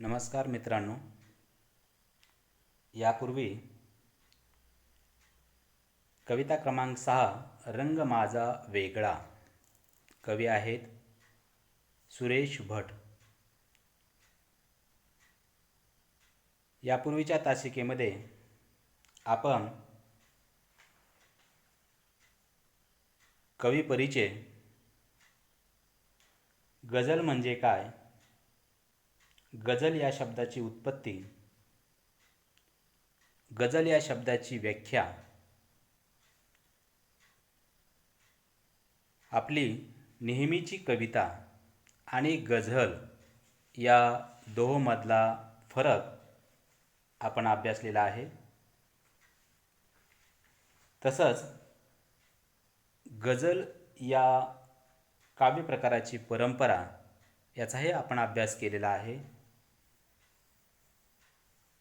नमस्कार मित्रांनो. यापूर्वी कविता क्रमांक 6 रंग माझा वेगळा, कवी आहेत सुरेश भट. यापूर्वीच्या तासिकेमध्ये आपण कवी परिचय, गझल म्हणजे काय, गझल या शब्दाची उत्पत्ती, गझल या शब्दाची व्याख्या, आपली नेहमीची कविता आणि गझल या दोहोंमधला फरक आपण अभ्यासलेला आहे. तसंच गझल या काव्य प्रकाराची परंपरा याचाही आपण अभ्यास केलेला आहे.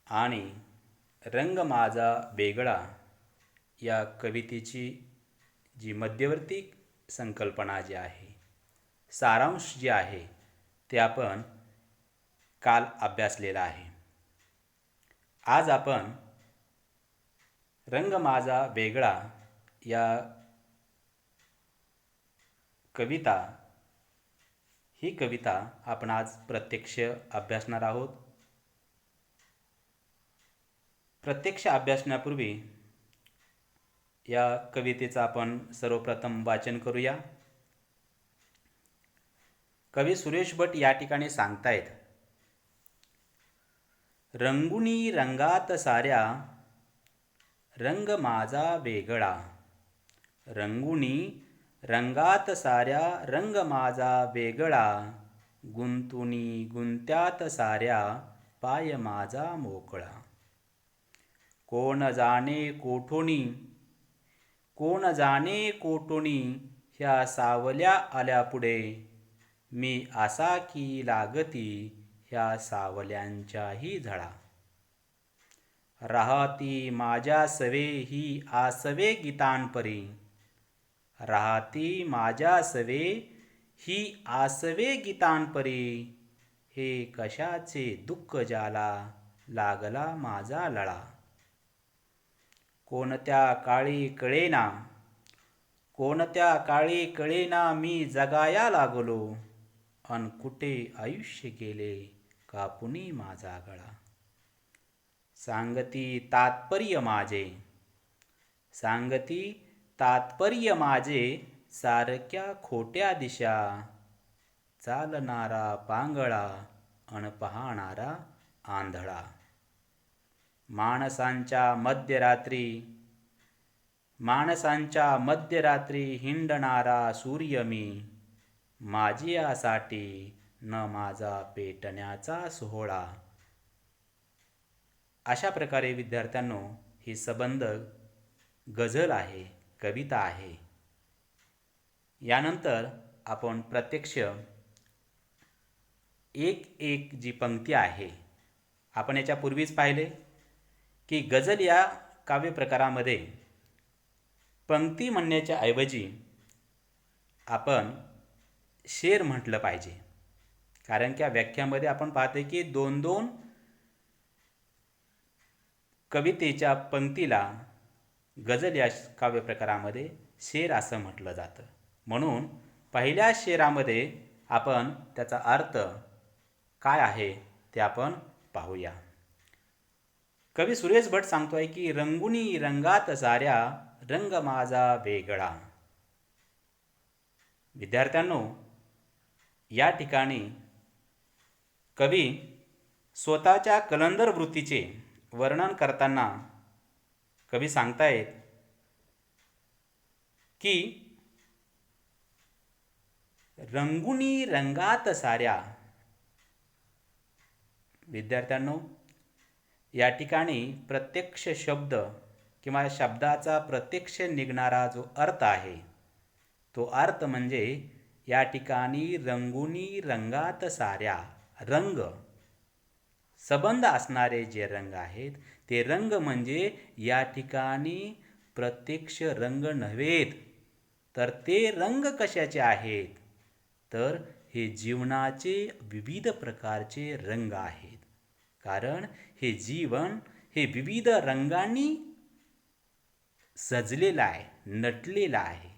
आणि रंग माझा वेगळा या कवितेची जी मध्यवर्ती संकल्पना जी आहे, सारांश जे आहे, ते आपण काल अभ्यासलेला आहे. आज आपण रंग माझा वेगळा या कविता आपण आज प्रत्यक्ष अभ्यासणार आहोत. प्रत्यक्ष अभ्यासण्यापूर्वी या कवितेचं आपण सर्वप्रथम वाचन करूया. कवी सुरेश भट या ठिकाणी सांगतायत, रंगुनी रंगात साऱ्या रंग माझा वेगळा, रंगुनी रंगात साऱ्या रंग माझा वेगळा, गुंतुनी गुंत्यात साऱ्या पाय माझा मोकळा. कोण जाणे कोठोनी ह्या सावल्या आल्या पुढे, मी असा की लागती ह्या सावल्यांच्याही झळा. राहती माझ्या सवे ही आसवे गीतांपरी, राहती माझ्या सवे ही आसवे गीतांपरी, हे कशाचे दुःख ज्याला लागला माझा लळा. कोणत्या काळी कळेना मी जगाया लागलो, अन कुठे आयुष्य गेले कापुनी माझा गळा. सांगती तात्पर्य माझे सारख्या खोट्या दिशा, चालणारा पांगळा अन पाहणारा आंधळा. माणसांच्या मध्यरात्री हिंडणारा सूर्य मी, माझ्यासाठी न माझा पेटण्याचा सोहळा. अशा प्रकारे विद्यार्थ्यांनो, ही सबंध गझल आहे, कविता आहे. यानंतर आपण प्रत्यक्ष एक जी पंक्ती आहे, आपण याच्यापूर्वीच पाहिले की गझल या काव्य प्रकारामध्ये पंक्ती म्हणण्याच्या ऐवजी आपण शेर म्हटलं पाहिजे. कारण की या व्याख्यामध्ये आपण पाहतो की दोन कवितेच्या पंक्तीला गझल या काव्य प्रकारामध्ये शेर असं म्हटलं जातं. म्हणून पहिल्या शेरामध्ये आपण त्याचा अर्थ काय आहे ते आपण पाहूया. कवी सुरेश भट सांगतोय की रंगुनी रंगात साऱ्या रंग माझा वेगळा. विद्यार्थ्यांनो, या ठिकाणी कवी स्वतःच्या कलंदर वृत्तीचे वर्णन करताना कवी सांगतायत की रंगुनी रंगात साऱ्या. विद्यार्थ्यांनो, या ठिकाणी प्रत्यक्ष शब्द किंवा शब्दाचा प्रत्यक्ष निघणारा जो अर्थ आहे, तो अर्थ म्हणजे या ठिकाणी रंगुनी रंगात साऱ्या, रंग संबंध असणारे जे रंग आहेत, ते रंग म्हणजे या ठिकाणी प्रत्यक्ष रंग नव्हेत, तर ते रंग कशाचे आहेत, तर हे जीवनाचे विविध प्रकारचे रंग आहेत. कारण हे जीवन हे विविध रंगांनी सजलेलं आहे, नटलेलं आहे.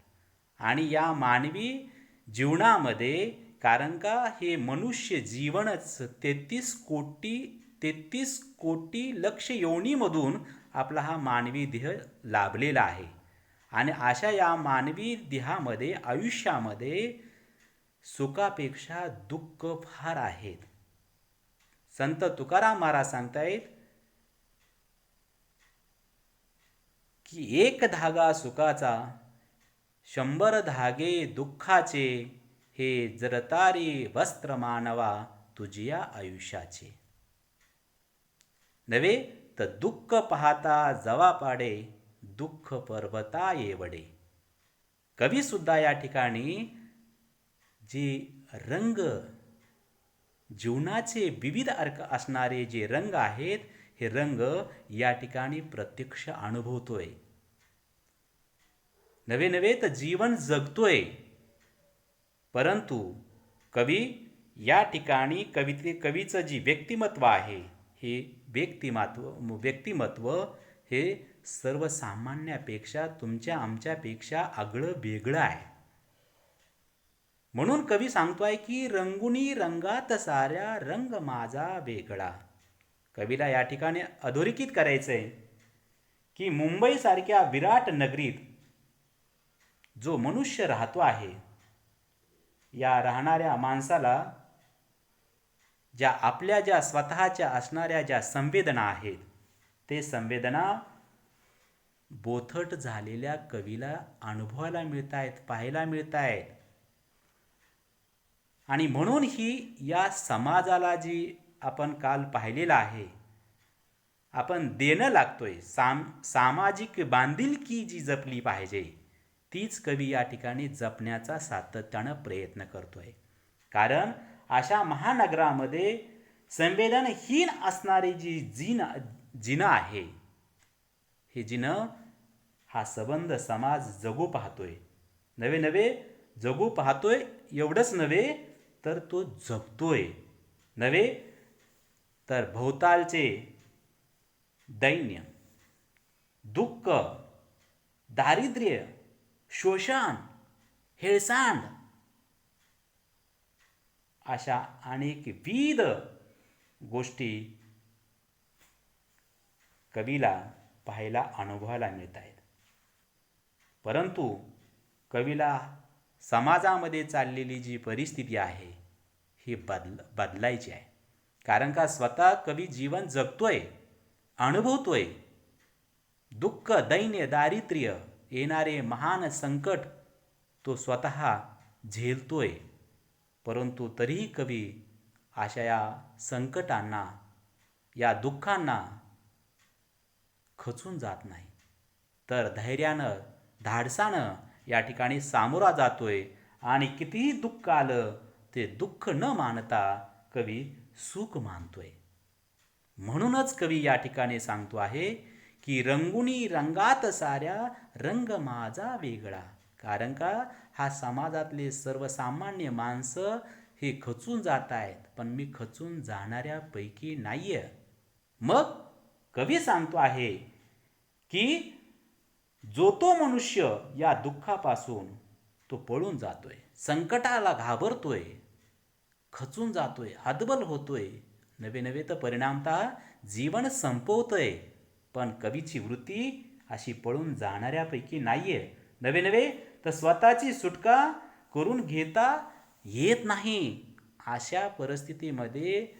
आणि या मानवी जीवनामध्ये, कारण का हे मनुष्य जीवनच 33 कोटी लक्ष योनीमधून आपला हा मानवी देह लाभलेला आहे. आणि अशा या मानवी देहामध्ये, आयुष्यामध्ये सुखापेक्षा दुःख फार आहेत. संत तुकाराम महाराज सांगतायत की एक धागा सुखाचा, 100 धागे दुःखाचे, हे जरतारी वस्त्र मानवा तुझिया आयुष्याचे. नव्हे तर दुःख पाहता जवा पाडे, दुःख पर्वता येवडे. कवी सुद्धा या ठिकाणी जे रंग, जीवनाचे विविध अर्थ असणारे जे रंग आहेत, हे रंग या ठिकाणी प्रत्यक्ष अनुभवतोय. नवे तर जीवन जगतोय. परंतु कवी या ठिकाणी कवीचं जी व्यक्तिमत्व आहे, हे व्यक्तिमत्व हे सर्वसामान्यापेक्षा, तुमच्या आमच्यापेक्षा आगळं वेगळं आहे. म्हणून कवी सांगतोय की रंगुनी रंगात साऱ्या, रंग माझा वेगळा. कवीला या ठिकाणी अधोरेखित करायचंय की मुंबईसारख्या विराट नगरीत जो मनुष्य राहतो आहे, या राहणाऱ्या माणसाला ज्या स्वतःच्या असणाऱ्या ज्या संवेदना आहेत, ते संवेदना बोथट झालेल्या कवीला अनुभवायला मिळत आहेत, पाहायला मिळत आहेत. आणि म्हणून ही या समाजाला जी आपण काल पाहिलेला आहे, आपण देणं लागतोय, सामाजिक बांधिलकी जी जपली पाहिजे, तीच कवी या ठिकाणी जपण्याचा सातत्यानं प्रयत्न करतोय. कारण अशा महानगरामध्ये संवेदनहीन असणारी जी जिनं आहे, हे जिनं हा संबंध समाज जगू पाहतोय. नवे जगू पाहतोय, एवढंच नव्हे तर तो जगतोय. नव्हे तर भोवतालचे दैन्य, दुःख, दारिद्र्य, शोषण, हेळसांड, अशा अनेक विविध गोष्टी कवीला पाहायला, अनुभवायला मिळत आहेत. परंतु कवीला समाजामध्ये चाललेली जी परिस्थिती आहे, ही बदलायची आहे. कारण का स्वतः कवी जीवन जगतोय, अनुभवतोय. दुःख, दैन्य, दारिद्र्य, येणारे महान संकट तो स्वतः झेलतोय. परंतु तरीही कवी अशा या संकटांना, या दुःखांना खचून जात नाही, तर धैर्यानं, धाडसानं या ठिकाणी सामोरा जातोय. आणि कितीही दुःख आलं, ते दुःख न मानता कवी सुख मानतोय. म्हणूनच कवी या ठिकाणी सांगतो आहे की रंगुनी रंगात साऱ्या, रंग माझा वेगळा. कारण का हा समाजातले सर्वसामान्य माणसं हे खचून जात आहेत, पण मी खचून जाणाऱ्यापैकी नाहीये. मग कवी सांगतो आहे की जो तो मनुष्य या दुःखापासून तो पळून जातोय, संकटाला घाबरतोय, खचून जातोय, हतबल होतोय, नवे तर परिणामतः जीवन संपवतोय. पण कवीची वृत्ती अशी पळून जाणाऱ्यापैकी नाहीये. नवे तर स्वतःची सुटका करून घेता येत नाही. अशा परिस्थितीमध्ये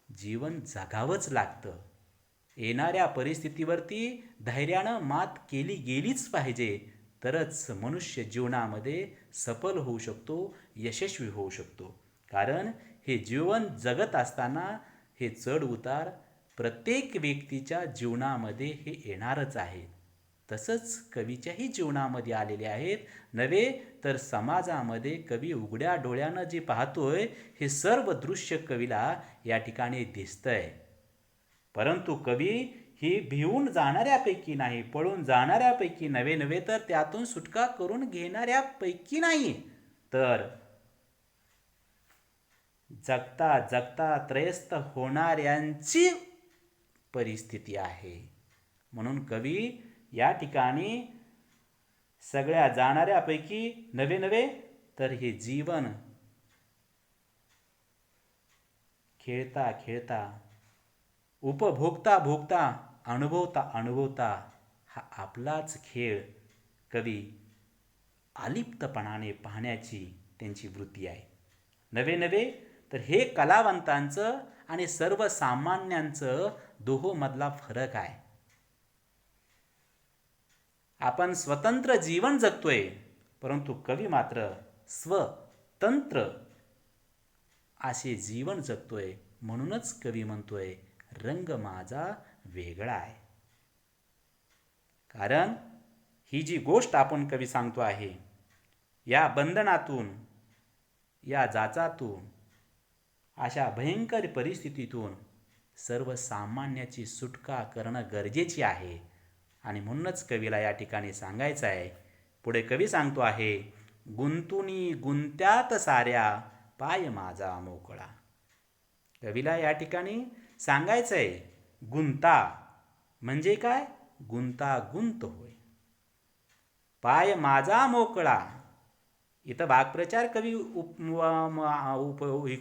जीवन जगावंच लागतं. येणाऱ्या परिस्थितीवरती धैर्यानं मात केली गेलीच पाहिजे, तरच मनुष्य जीवनामध्ये सफल होऊ शकतो, यशस्वी होऊ शकतो. कारण हे जीवन जगत असताना हे चढ उतार प्रत्येक व्यक्तीच्या जीवनामध्ये हे येणारच आहेत. तसंच कवीच्याही जीवनामध्ये आलेले आहेत. नव्हे तर समाजामध्ये कवी उघड्या डोळ्यानं जे पाहतोय, हे सर्व दृश्य कवीला या ठिकाणी दिसतंय. परंतु कवी ही भिवून जाणाऱ्यापैकी नाही, पळून जाणाऱ्यापैकी नव्हे तर त्यातून सुटका करून घेणाऱ्यापैकी नाही, तर जगता जगता त्रयस्थ होणाऱ्यांची परिस्थिती आहे. म्हणून कवी या ठिकाणी सगळ्या जाणाऱ्यापैकी नवे तर हे जीवन खेळता खेळता, उपभोगता भोगता, अनुभवता हा आपलाच खेळ कवी अलिप्तपणाने पाहण्याची त्यांची वृत्ती आहे. नवे तर हे कलावंतांचं आणि सर्वसामान्यांचं दोहोमधला फरक आहे. आपण स्वतंत्र जीवन जगतोय, परंतु कवी मात्र स्वतंत्र असे जीवन जगतोय. म्हणूनच कवी म्हणतोय रंग माझा वेगळा आहे. कारण ही जी गोष्ट आपण कवी सांगतो आहे, या बंधनातून, या जाचातून, अशा भयंकर परिस्थितीतून सर्वसामान्याची सुटका करणं गरजेची आहे. आणि म्हणूनच कवीला या ठिकाणी सांगायचं आहे. पुढे कवी सांगतो आहे, गुंतुनी गुंत्यात साऱ्या पाय माझा मोकळा. कवीला या ठिकाणी सांगायचं आहे, गुंता म्हणजे काय? गुंतागुंत होय. पाय माझा मोकळा. इथं वाक्प्रचार कवी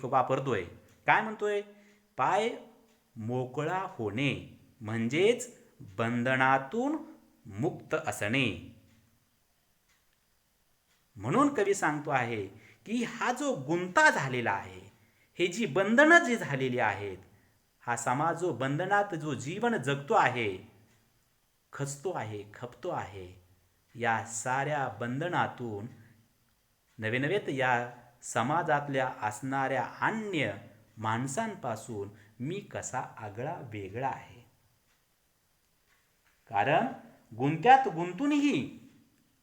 वापरतोय. काय म्हणतोय? पाय मोकळा होणे म्हणजेच बंधनातून मुक्त असणे. म्हणून कवी सांगतो आहे की हा जो गुंता झालेला आहे, हे जी बंधनं जी झालेली आहेत, हा समाज जो बंधनात जो जीवन जगतो आहे, खचतो आहे, खपतो आहे, या साऱ्या बंधनातून नवे या समाजातल्या असणाऱ्या अन्य माणसांपासून मी कसा आगळा वेगळा आहे. कारण गुंत्यात गुंतूनही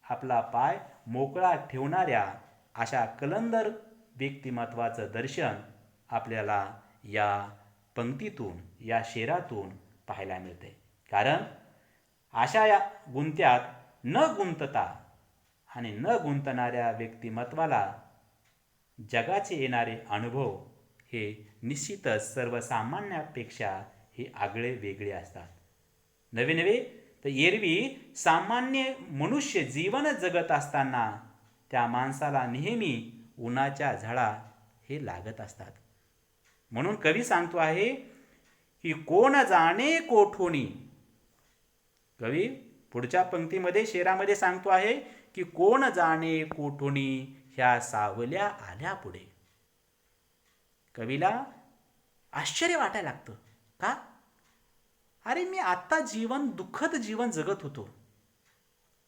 आपला पाय मोकळा ठेवणाऱ्या अशा कलंदर व्यक्तिमत्वाचं दर्शन आपल्याला या पंक्तीतून, या शेरातून पाहायला मिळते. कारण अशा या गुंत्यात न गुंतता आणि न गुंतणाऱ्या व्यक्तिमत्वाला जगाचे येणारे अनुभव हे निश्चितच सर्वसामान्यापेक्षा हे आगळे वेगळे असतात. नवे तर एरवी सामान्य मनुष्य जीवन जगत असताना त्या माणसाला नेहमी उन्हाच्या झळा हे लागत असतात. म्हणून कवी सांगतो आहे की कोण जाणे कोठोनी. कवी पुढच्या पंक्तीमध्ये, शेरामध्ये सांगतो आहे की कोण जाणे कोठोनी ह्या सावल्या आल्या पुढे. कवीला आश्चर्य वाटायला लागतं. का? अरे मी आत्ता दुःखद जीवन जगत होतो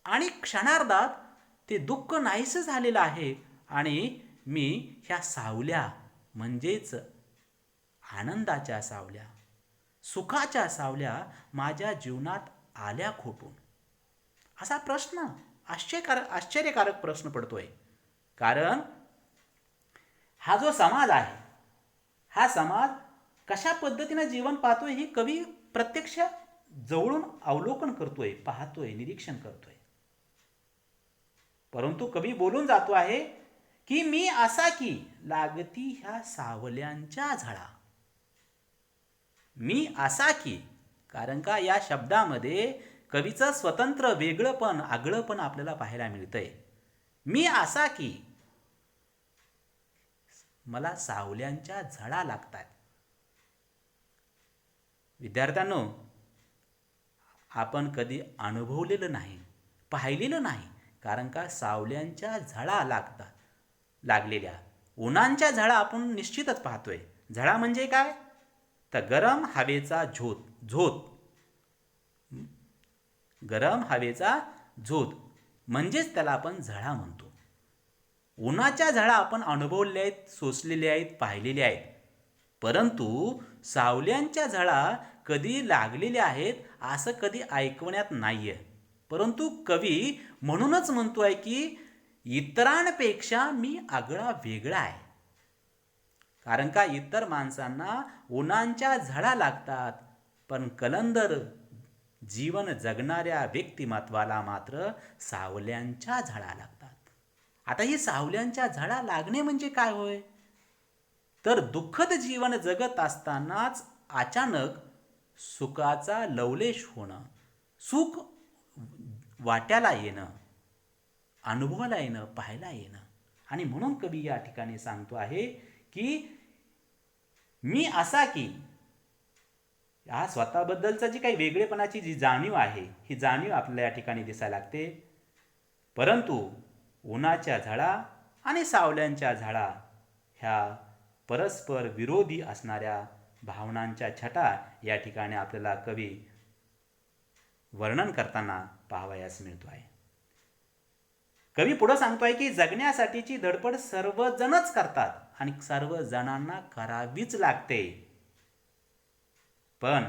आणि क्षणार्धात ते दुःख नाहीसं झालेलं आहे आणि मी ह्या सावल्या म्हणजेच आनंदाच्या सावल्या, सुखाच्या सावल्या माझ्या जीवनात आल्या खोटून. असा प्रश्न, आश्चर्यकारक प्रश्न पडतोय. कारण हा जो समाज आहे, हा समाज कशा पद्धतीने जीवन पाहतोय ही कवी प्रत्यक्ष जवळून अवलोकन करतोय, पाहतोय, निरीक्षण करतोय. परंतु कवी बोलून जातो आहे की मी असा की लागती ह्या सावल्यांच्या झळा. मी असा की, कारण का या शब्दामध्ये कवीचं स्वतंत्र वेगळंपण, आगळंपण आपल्याला पाहायला मिळतंय. मी असा की मला सावल्यांच्या झळा लागतात. विद्यार्थ्यांनो, आपण कधी अनुभवलेलं नाही, पाहिलेलं नाही. कारण का सावल्यांच्या झळा लागलेल्या उन्हांच्या झळा आपण निश्चितच पाहतोय. झळा म्हणजे काय? तर गरम हवेचा झोत. गरम हवेचा झोत म्हणजेच त्याला आपण झळा म्हणतो. उन्हाच्या झळा आपण अनुभवलेल्या आहेत, सोसलेल्या आहेत, पाहिलेल्या आहेत. परंतु सावल्यांच्या झळा कधी लागलेल्या आहेत असं कधी ऐकवण्यात नाहीये. परंतु कवी म्हणूनच म्हणतोय की इतरांपेक्षा मी आगळा वेगळा आहे. कारण का इतर माणसांना उन्हांच्या झळा लागतात, पण कलंदर जीवन जगणाऱ्या व्यक्तिमत्वाला मात्र सावल्यांच्या झळा लागतात. आता ही सावल्यांच्या झळा लागणे म्हणजे काय होय? तर दुःखद जीवन जगत असतानाच अचानक सुखाचा लवलेश होणं, सुख वाट्याला येणं, अनुभवाला येणं, पाहायला येणं. आणि म्हणून कवी या ठिकाणी सांगतो आहे की मी असा की हा स्वतःबद्दलचा जी काही वेगळेपणाची जी जाणीव आहे, ही जाणीव आपल्याला या ठिकाणी दिसायला लागते. परंतु उन्हाच्या झळा आणि सावल्यांच्या झळा ह्या परस्पर विरोधी असणाऱ्या भावनांच्या छटा या ठिकाणी आपल्याला कवी वर्णन करताना पाहावयास मिळतो आहे. कवी पुढे सांगतोय की जगण्यासाठीची धडपड सर्वजणच करतात आणि सर्व जणांना करावीच लागते. पण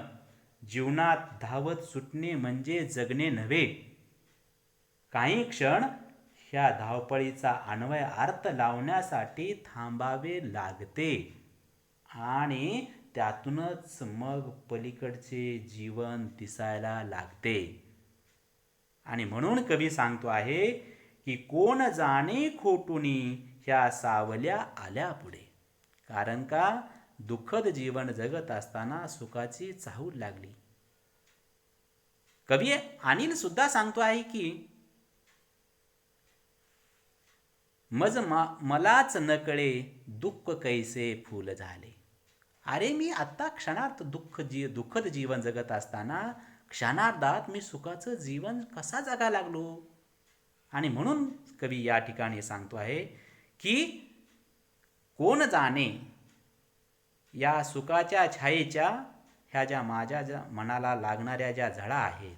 जीवनात धावत सुटणे म्हणजे जगणे नव्हे. काही क्षण ह्या धावपळीचा अन्वय अर्थ लावण्यासाठी थांबावे लागते आणि त्यातूनच मग पलीकडचे जीवन दिसायला लागते. आणि म्हणून कवी सांगतो आहे की कोण जाणे खोटुनी ह्या सावल्या आल्या पुढे. कारण का दुःखद जीवन जगत असताना सुखाची चाहूल लागली. कवी अनिल सुद्धा सांगतो आहे की मलाच नकळे दुःख कैसे फूल झाले. अरे मी आत्ता क्षणार्थ दुःखद जीवन जगत असताना क्षणार्धात मी सुखाचं जीवन कसा जगा लागलो. आणि म्हणून कवी या ठिकाणी सांगतो आहे की कोण जाणे या सुखाच्या छायेच्या ह्या ज्या माझ्या मनाला लागणाऱ्या ज्या झळा आहेत,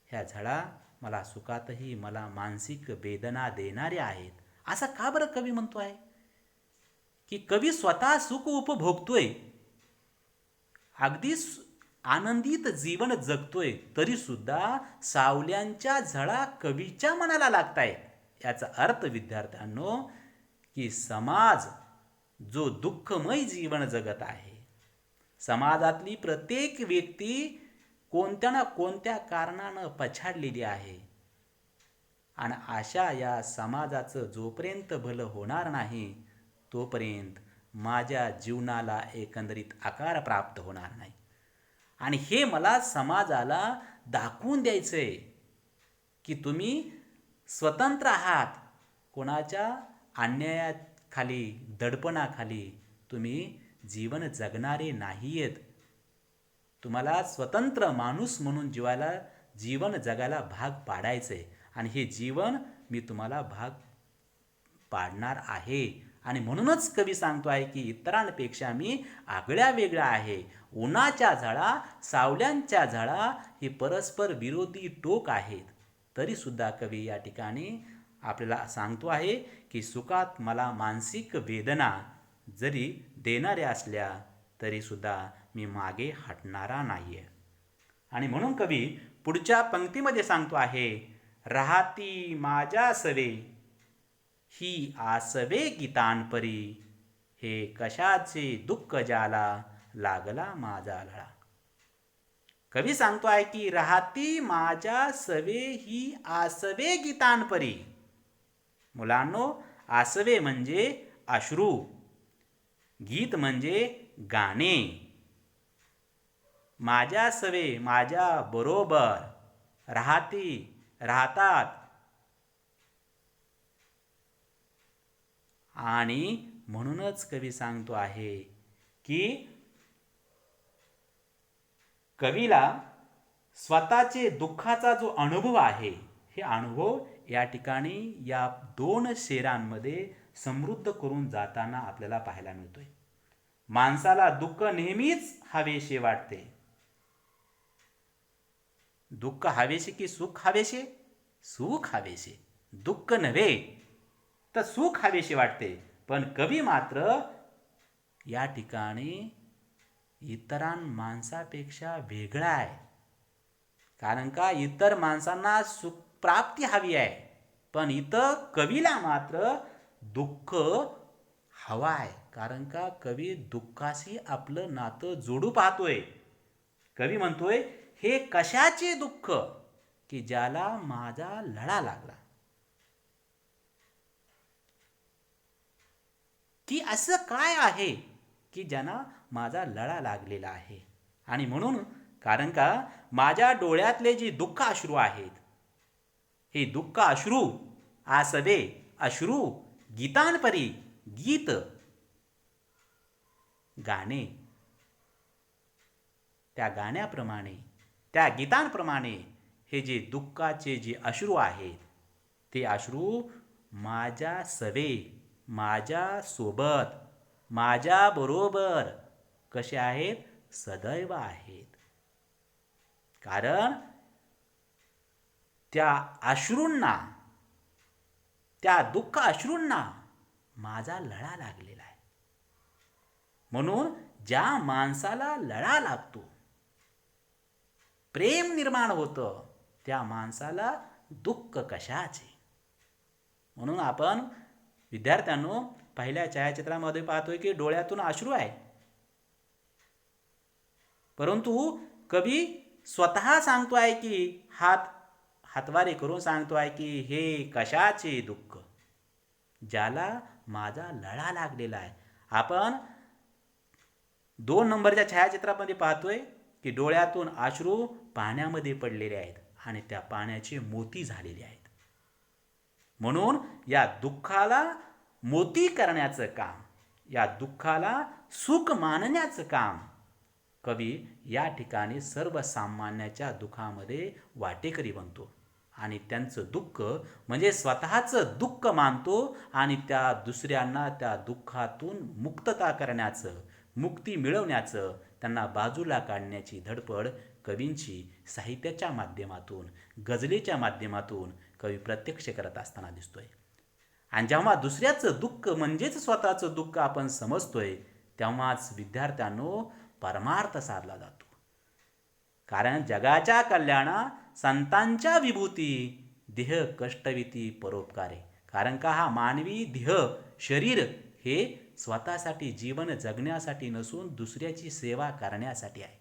ह्या झळा मला सुखातही मला मानसिक वेदना देणाऱ्या आहेत. असं का बरं कवी म्हणतो आहे की कवी स्वतः सुख उपभोगतोय, अगदी आनंदित जीवन जगतोय, तरी सुद्धा सावल्यांच्या झळा कवीच्या मनाला लागतायत. याचा अर्थ विद्यार्थ्यांनो की समाज जो दुःखमय जीवन जगत आहे, समाजातली प्रत्येक व्यक्ती कोणत्या ना कोणत्या कारणानं पछाडलेली आहे. आणि अशा या समाजाचं जोपर्यंत भलं होणार नाही तोपर्यंत माझ्या जीवनाला एकंदरीत आकार प्राप्त होणार नाही. आणि हे मला समाजाला दाखवून द्यायचंय की तुम्ही स्वतंत्र आहात. कोणाच्या अन्यायाखाली दडपणाखाली तुम्ही जीवन जगणारे नाहीयेत. तुम्हाला स्वतंत्र माणूस म्हणून जीवन जगायला भाग पाडायचंय आणि हे जीवन मी तुम्हाला भाग पाडणार आहे. आणि म्हणूनच कवी सांगतो आहे की इतरांपेक्षा मी आगळ्या वेगळा आहे. उन्हाच्या झळा सावल्यांच्या झळा ही परस्पर विरोधी टोक आहेत. तरी सुद्धा कवी या ठिकाणी आपल्याला सांगतो आहे की सुखात मला मानसिक वेदना जरी देणाऱ्या असल्या तरी सुद्धा मी मागे हटणारा नाहीये. आणि म्हणून कवी पुढच्या पंक्तीमध्ये सांगतो आहे, राहती माझ्या सवे ही आसवे गीतांपरी, हे कशाचे दुःख ज्याला लागला माझा लळा. कवी सांगतो आहे की राहती माझ्या सवे ही आसवे गीतांपरी. मुलांनो, आसवे म्हणजे अश्रू, गीत म्हणजे गाणे. माझ्या सवे माझ्या बरोबर राहतात. आणि म्हणूनच कवी सांगतो आहे की कवीला स्वतःचे दुःखाचा जो अनुभव आहे, हे अनुभव या ठिकाणी या दोन शेरांमध्ये समृद्ध करून जाताना आपल्याला पाहायला मिळतोय. माणसाला दुःख नेहमीच हवेशे वाटते. दुःख हवेशे की सुख हवेशे? सुख हवेशे, दुःख नव्हे तर सुख हवेशे वाटते. पण कवी मात्र या ठिकाणी इतरां माणसापेक्षा वेगळा आहे. कारण का इतर माणसांना सुख प्राप्ती हवी आहे, पण इथं कवीला मात्र दुःख हवा आहे. कारण का कवी दुःखाशी आपलं नातं जोडू पाहतोय. कवी म्हणतोय, हे कशाचे दुःख की ज्याला माझा लळा लागला. की असं काय आहे की ज्यांना माझा लळा लागलेला आहे. आणि म्हणून कारण का माझ्या डोळ्यातले जे दुःख अश्रू आहेत, हे दुःख अश्रू आसवे अश्रू गीतांपरी, गीत गाणे, त्या गाण्याप्रमाणे, त्या गीतांप्रमाणे हे जे दुःखाचे जे अश्रू आहेत, ते अश्रू माझ्या सवे, माझ्या सोबत, माझ्या बरोबर कसे आहेत, सदैव आहेत. कारण त्या अश्रूंना, त्या दुःख अश्रूंना माझा लळा लागलेला आहे. म्हणून ज्या माणसाला लळा लागतो, प्रेम निर्माण होतं, त्या माणसाला दुःख कशाचे. म्हणून आपण विद्यार्थ्यांनो पहिल्या छायाचित्रामध्ये पाहतोय की डोळ्यातून अश्रू आहे, परंतु कवी स्वतः सांगतोय की हातवारे करून सांगतोय की हे कशाचे दुःख, ज्याला माझा लळा लागलेला आहे. आपण 2 नंबरच्या छायाचित्रामध्ये पाहतोय की डोळ्यातून अश्रू पाण्यामध्ये पडलेले आहेत आणि त्या पाण्याचे मोती झालेले आहेत. म्हणून या दुःखाला मोती करण्याचं काम, या दुःखाला सुख मानण्याचं काम कवी या ठिकाणी सर्वसामान्याच्या दुःखामध्ये वाटेकरी बनतो आणि त्यांचं दुःख म्हणजे स्वतःचं दुःख मानतो आणि त्या दुसऱ्यांना त्या दुःखातून मुक्तता करण्याचं, मुक्ती मिळवण्याचं, त्यांना बाजूला काढण्याची धडपड कवींची साहित्याच्या माध्यमातून, गझलेच्या माध्यमातून कवी प्रत्यक्ष करत असताना दिसतोय. आणि जेव्हा दुसऱ्याचं दुःख म्हणजेच स्वतःचं दुःख आपण समजतोय, तेव्हाच विद्यार्थ्यांनो परमार्थ साधला जातो. कारण जगाच्या कल्याणा संतांच्या विभूती, देह कष्टविती परोपकारे. कारण का हा मानवी देह शरीर हे स्वतःसाठी जीवन जगण्यासाठी नसून दुसऱ्याची सेवा करण्यासाठी आहे,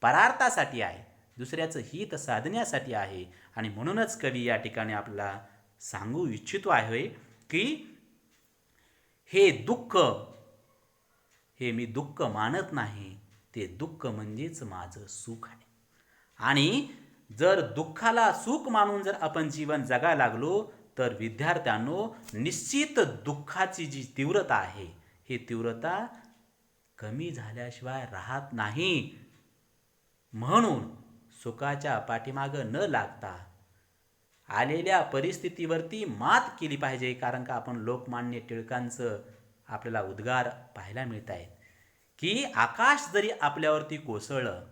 परार्थासाठी आहे, दुसऱ्याचं हित साधण्यासाठी आहे. आणि म्हणूनच कवी या ठिकाणी आपल्याला सांगू इच्छितो आहे की हे दुःख, हे मी दुःख मानत नाही, ते दुःख म्हणजेच माझं सुख आहे. आणि जर दुःखाला सुख मानून जर आपण जीवन जगायला लागलो तर विद्यार्थ्यांनो निश्चित दुःखाची जी तीव्रता आहे, ही तीव्रता कमी झाल्याशिवाय राहत नाही. म्हणून सुखाच्या पाठीमागं न लागता आलेल्या परिस्थितीवरती मात केली पाहिजे. कारण का आपण लोकमान्य टिळकांचं आपल्याला उद्गार पाहायला मिळत आहेत की आकाश जरी आपल्यावरती कोसळलं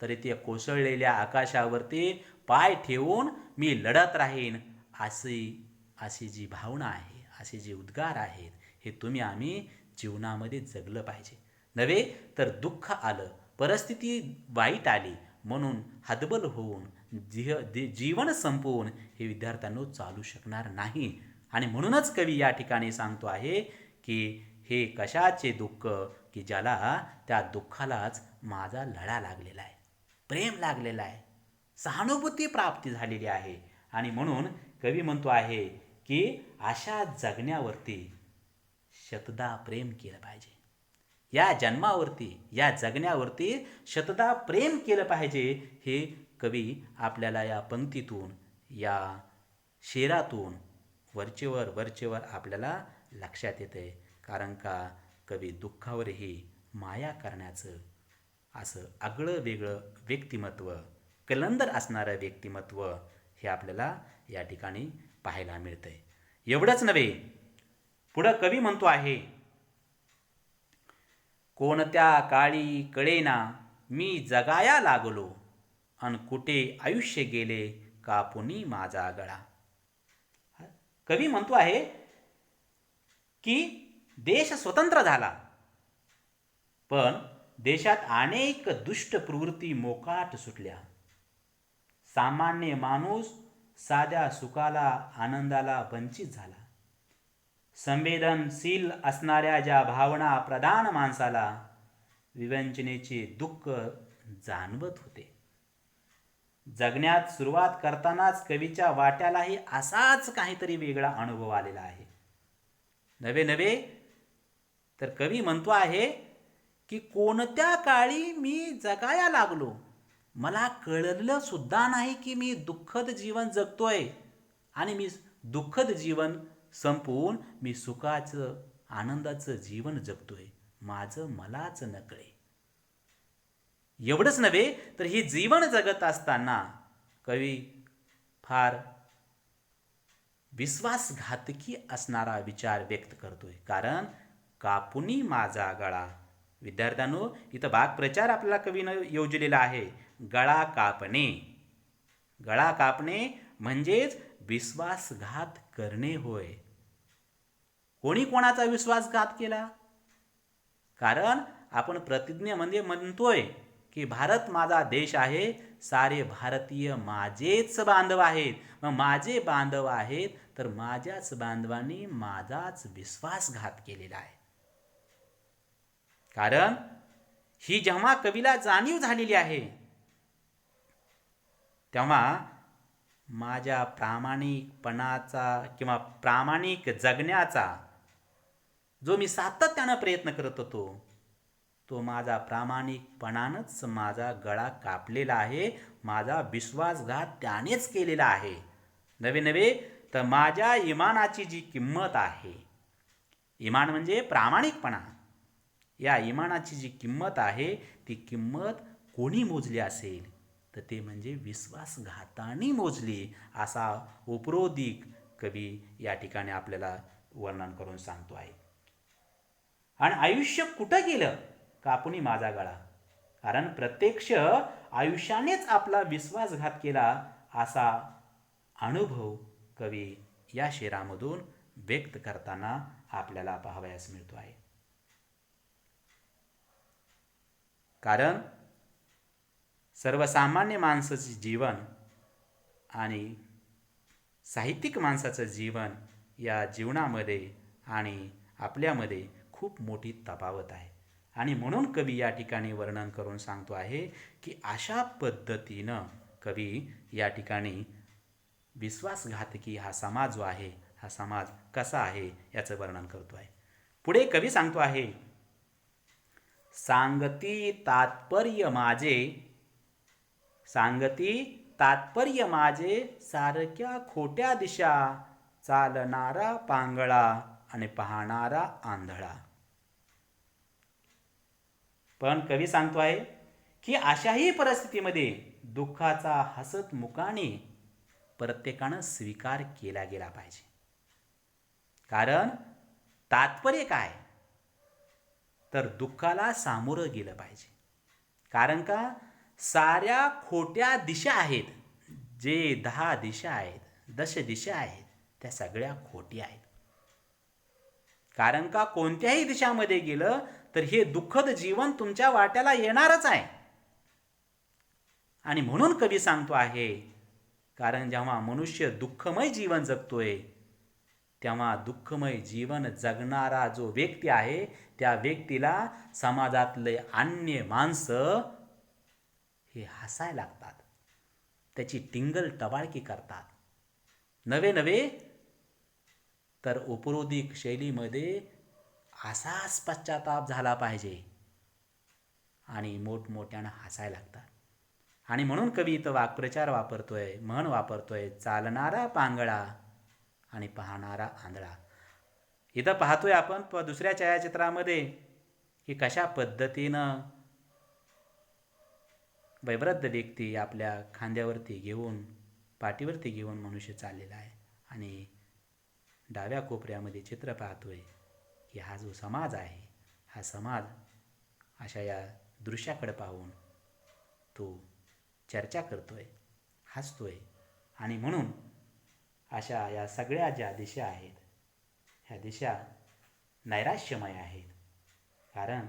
तरी ते कोसळलेल्या आकाशावरती पाय ठेवून मी लढत राहीन, अशी जी भावना आहे, असे जे उद्गार आहेत, हे तुम्ही आम्ही जीवनामध्ये जगलं पाहिजे. नव्हे तर दुःख आलं, परिस्थिती वाईट आली म्हणून हतबल होऊन जीवन संपवून हे विद्यार्थ्यांनो चालू शकणार नाही. आणि म्हणूनच कवी या ठिकाणी सांगतो आहे की हे कशाचे दुःख की ज्याला त्या दुःखालाच माझा लळा लागलेला आहे, प्रेम लागलेला आहे, सहानुभूती प्राप्ती झालेली आहे. आणि म्हणून कवी म्हणतो आहे की अशा जगण्यावरती शतदा प्रेम केलं पाहिजे. या जन्मावरती, या जगण्यावरती शतदा प्रेम केलं पाहिजे. हे कवी आपल्याला या पंक्तीतून, या शेरातून वरचेवर आपल्याला लक्षात येते. कारण का कवी दुःखावरही माया करण्याचं असं आगळं वेगळं व्यक्तिमत्व, कलंदर असणारं व्यक्तिमत्व हे आपल्याला या ठिकाणी पाहायला मिळतंय. एवढंच नव्हे, पुढं कवी म्हणतो आहे, कोणत्या काळी कळेना मी जगाया लागलो, अन कुठे आयुष्य गेले कापुनी माझा गळा. कवी म्हणतो आहे की देश स्वतंत्र झाला, पण देशात अनेक दुष्ट प्रवृत्ती मोकाट सुटल्या. सामान्य माणूस साध्या सुखाला, आनंदाला वंचित झाला. संवेदनशील असणाऱ्या ज्या भावना प्रधान माणसाला विवंचनेचे दुःख जाणवत होते. जगण्यात सुरुवात करतानाच कवीच्या वाट्यालाही असाच काहीतरी वेगळा अनुभव आलेला आहे. नवे तर कवी म्हणतो आहे की कोणत्या काळी मी जगाया लागलो, मला कळलं सुद्धा नाही की मी दुःखद जीवन जगतोय आणि मी दुःखद जीवन संपवून मी सुखाचं आनंदाचं जीवन जगतोय, माझं मलाच नकळे. एवढंच नव्हे तर हे जीवन जगत असताना कवी फार विश्वासघातकी असणारा विचार व्यक्त करतोय. कारण कापुनी माझा गळा. विद्यार्थ्यांनो, इथं भागप्रचार आपल्याला कवीनं योजलेला आहे. गळा कापणे. गळा कापणे म्हणजेच विश्वासघात करणे होय. कोणी कोणाचा विश्वासघात केला? कारण आपण प्रतिज्ञेमध्ये म्हणतोय की भारत माझा देश आहे, सारे भारतीय माझेच बांधव आहेत. मग माझे बांधव आहेत तर माझ्याच बांधवांनी माझाच विश्वासघात केलेला आहे. कारण ही जेव्हा कवीला जाणीव झालेली आहे तेव्हा माझ्या प्रामाणिकपणाचा किंवा प्रामाणिक जगण्याचा जो मी सातत्यानं प्रयत्न करत होतो, तो माझा प्रामाणिकपणानंच माझा गळा कापलेला आहे. माझा विश्वासघात त्यानेच केलेला आहे. नवे नवे तर माझ्या इमानाची जी किंमत आहे, इमान म्हणजे प्रामाणिकपणा, या इमानाची जी किंमत आहे ती किंमत कोणी मोजली असेल तर ते म्हणजे विश्वासघाताने मोजली, असा उपरोधिक कवी या ठिकाणी आपल्याला वर्णन करून सांगतो आहे. आणि आयुष्य कुठं गेलं? कापुनी माझा गळा. कारण प्रत्यक्ष आयुष्यानेच आपला विश्वासघात केला असा अनुभव कवी या शेरामधून व्यक्त करताना आपल्याला पाहावयास मिळतो आहे. कारण सर्वसामान्य माणसाचे जीवन आणि साहित्यिक माणसाचं जीवन या जीवनामध्ये आणि आपल्यामध्ये खूप मोठी तफावत आहे. आणि म्हणून कवी या ठिकाणी वर्णन करून सांगतो आहे की अशा पद्धतीनं कवी या ठिकाणी विश्वासघातकी हा समाज जो आहे, हा समाज कसा आहे याचं वर्णन करतो आहे. पुढे कवी सांगतो आहे, सांगती तात्पर्य माझे, सांगती तात्पर्य माझे सारख्या खोट्या दिशा, चालणारा पांगळा आणि पाहणारा आंधळा. पण कवी सांगतो आहे की अशाही परिस्थितीमध्ये दुःखाचा हसत मुखाने प्रत्येकानं स्वीकार केला गेला पाहिजे. कारण तात्पर्य काय? तर दुःखाला सामोरं गेलं पाहिजे. कारण का साऱ्या खोट्या दिशा आहेत, जे 10 दिशा आहेत, 10 दिशा आहेत, त्या सगळ्या खोट्या आहेत. कारण का कोणत्याही दिशामध्ये गेलं तर हे दुःखद जीवन तुमच्या वाट्याला येणारच आहे. आणि म्हणून कवी सांगतो आहे, कारण जेव्हा मनुष्य दुःखमय जीवन जगतोय तेव्हा दुःखमय जीवन जगणारा जो व्यक्ती आहे त्या व्यक्तीला समाजातले अन्य माणसं हे हसायला लागतात, त्याची टिंगल टवाळकी करतात. नवे नवे तर उपरोधिक शैलीमध्ये असाच पश्चाताप झाला पाहिजे आणि मोठमोठ्यानं हसायला लागतात. आणि म्हणून कवी इथं वाक्प्रचार वापरतोय, म्हण वापरतोय, चालणारा पांगळा आणि पाहणारा आंधळा. इथं पाहतोय आपण दुसऱ्या छायाचित्रामध्ये की कशा पद्धतीनं वयोवृद्ध व्यक्ती आपल्या खांद्यावरती घेऊन, पाठीवरती घेऊन मनुष्य चाललेला आहे. आणि डाव्या कोपऱ्यामध्ये चित्र पाहतोय की हा जो समाज आहे, हा समाज अशा या दृश्याकडे पाहून तो चर्चा करतोय, हसतोय. आणि म्हणून अशा या सगळ्या ज्या दिशा आहेत ह्या दिशा नैराश्यमय आहेत. कारण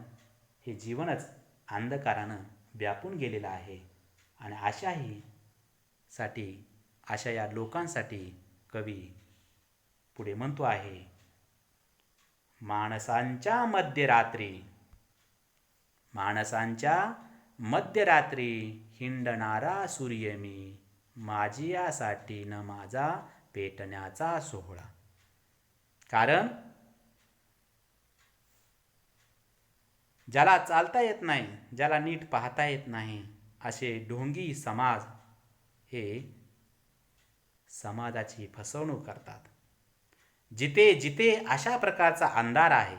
हे जीवनच अंधकारानं व्यापून गेलेलं आहे. आणि अशा या लोकांसाठी कवी पुढे म्हणतो आहे, माणसांच्या मध्यरात्री हिंडणारा सूर्य मी, माझी यासाठी न माझा पेटण्याचा सोहळा. कारण ज्याला चालता येत नाही, ज्याला नीट पाहता येत नाही, असे ढोंगी समाज हे समाजाची फसवणूक करतात. जिथे जिथे अशा प्रकारचा अंधार आहे,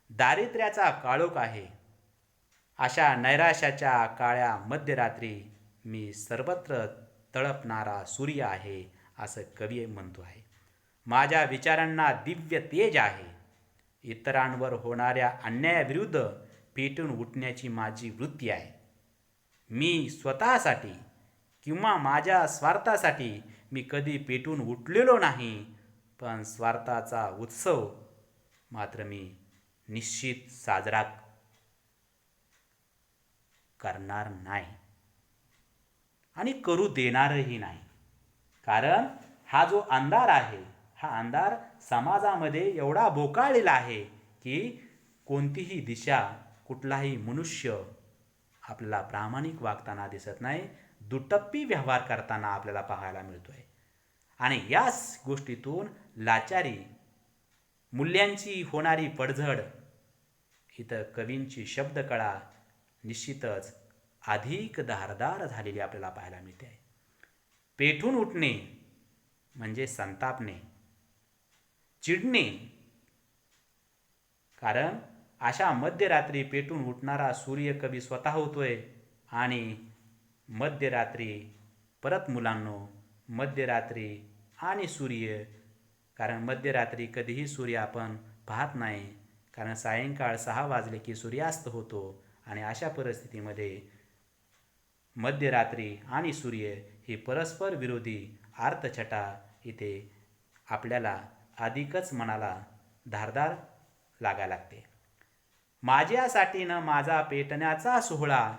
दारिद्र्याचा काळोख आहे, अशा नैराश्याच्या काळ्या मध्यरात्री मी सर्वत्र तळपणारा सूर्य आहे, असं कवी म्हणतो आहे. माझ्या विचारांना दिव्य तेज आहे. इतरांवर होणाऱ्या अन्यायाविरुद्ध पेटून उठण्याची माझी वृत्ती आहे. मी स्वतःसाठी किंवा माझ्या स्वार्थासाठी मी कधी पेटून उठलेलो नाही, पण स्वार्थाचा उत्सव मात्र मी निश्चित साजरा करणार नाही आणि करू देणारही नाही. कारण हा जो अंधार आहे, हा अंधार समाजामध्ये एवढा बोकाळलेला आहे की कोणतीही दिशा, कुठलाही मनुष्य आपल्याला प्रामाणिक वागताना दिसत नाही, दुटप्पी व्यवहार करताना आपल्याला पाहायला मिळतोय. आणि याच गोष्टीतून लाचारी, मूल्यांची होणारी पडझड, इथं कवींची शब्दकळा निश्चितच अधिक धारदार झालेली आपल्याला पाहायला मिळते आहे. पेटून उठणे म्हणजे संतापणे, चिडणे. कारण अशा मध्यरात्री पेटून उठणारा सूर्य कवी स्वतः होतोय. आणि मध्यरात्री परत मुलांनो, मध्यरात्री आणि सूर्य, कारण मध्यरात्री कधीही सूर्य आपण पाहत नाही, कारण सायंकाळ 6 वाजले की सूर्यास्त होतो. आणि अशा परिस्थितीमध्ये मध्यरात्री आणि सूर्य ही परस्पर विरोधी अर्थछटा इथे आपल्याला अधिकच मनाला धारदार लागायला लागते. माझ्यासाठी न माझा पेटण्याचा सोहळा,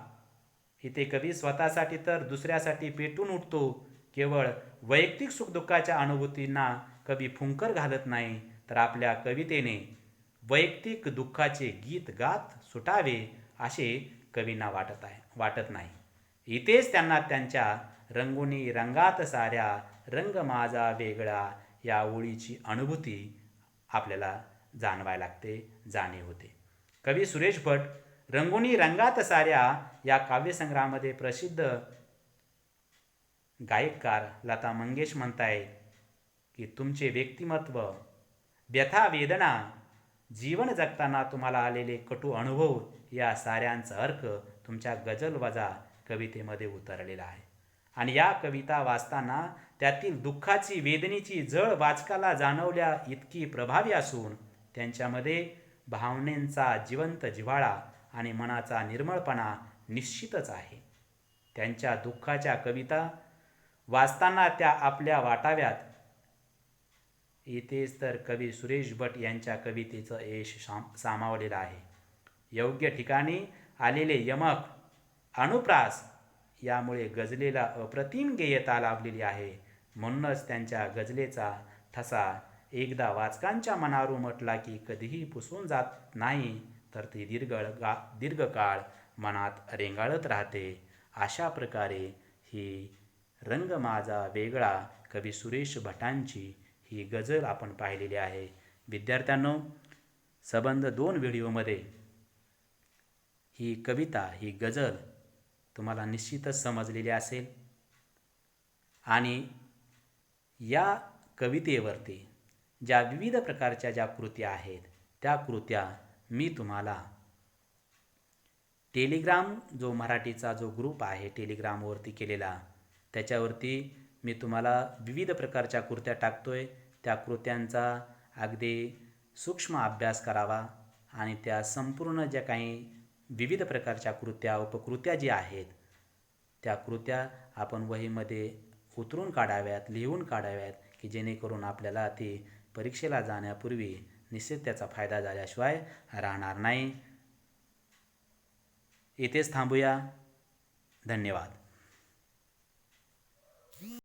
इथे कवी स्वतःसाठी तर दुसऱ्यासाठी पेटून उठतो. केवळ वैयक्तिक सुखदुःखाच्या अनुभूतींना कवी फुंकर घालत नाही, तर आपल्या कवितेने वैयक्तिक दुःखाचे गीत गात सुटावे असे कवींना वाटत नाही. इथेच त्यांना त्यांच्या रंगोनी रंगात साऱ्या, रंग माझा वेगळा या ओळीची अनुभूती आपल्याला जाणवायला लागते, जाणीव होते. कवी सुरेश भट रंगोनी रंगात साऱ्या या काव्यसंग्रहामध्ये प्रसिद्ध गायककार लता मंगेश म्हणतायत की तुमचे व्यक्तिमत्व, व्यथा वेदना, जीवन जगताना तुम्हाला आलेले कटू अनुभव या साऱ्यांचा अर्थ तुमच्या गझल वजा कवितेमध्ये उतरलेला आहे. आणि या कविता वाचताना त्यातील दुःखाची, वेदनेची झळ वाचकाला जाणवल्या इतकी प्रभावी असून त्यांच्यामध्ये भावनेंचा जिवंत जिव्हाळा आणि मनाचा निर्मळपणा निश्चितच आहे. त्यांच्या दुःखाच्या कविता वाचताना त्या आपल्या वाटाव्यात. इथेच तर कवी सुरेश भट यांच्या कवितेचं यश सामावलेलं आहे. योग्य ठिकाणी आलेले यमक, अनुप्रास यामुळे गझलेला अप्रतिम गेयता लाभलेली आहे. म्हणूनच त्यांच्या गझलेचा ठसा एकदा वाचकांच्या मनावर उमटला की कधीही पुसून जात नाही, तर ती दीर्घकाळ मनात रेंगाळत राहते. अशा प्रकारे ही रंग माझा वेगळा कवी सुरेश भटांची ही गझल आपण पाहिलेली आहे. विद्यार्थ्यांनो, संबंध 2 व्हिडिओमध्ये ही कविता, ही गझल तुम्हाला निश्चितच समजलेली असेल. आणि या कवितेवरती ज्या विविध प्रकारच्या ज्या कृत्या आहेत, त्या कृत्या मी तुम्हाला टेलिग्राम जो मराठीचा जो ग्रुप आहे टेलिग्रामवरती केलेला, त्याच्यावरती मी तुम्हाला विविध प्रकारच्या कृत्या टाकतोय. त्या कृत्यांचा अगदी सूक्ष्म अभ्यास करावा आणि त्या संपूर्ण ज्या काही विविध प्रकारच्या कृत्या, उपकृत्या जी आहेत, त्या कृत्या आपण वहीमध्ये उतरून काढाव्यात, लिहून काढाव्यात, की जेणेकरून आपल्याला ती परीक्षेला जाण्यापूर्वी निश्चित त्याचा फायदा झाल्याशिवाय राहणार नाही. इथेच थांबूया. धन्यवाद.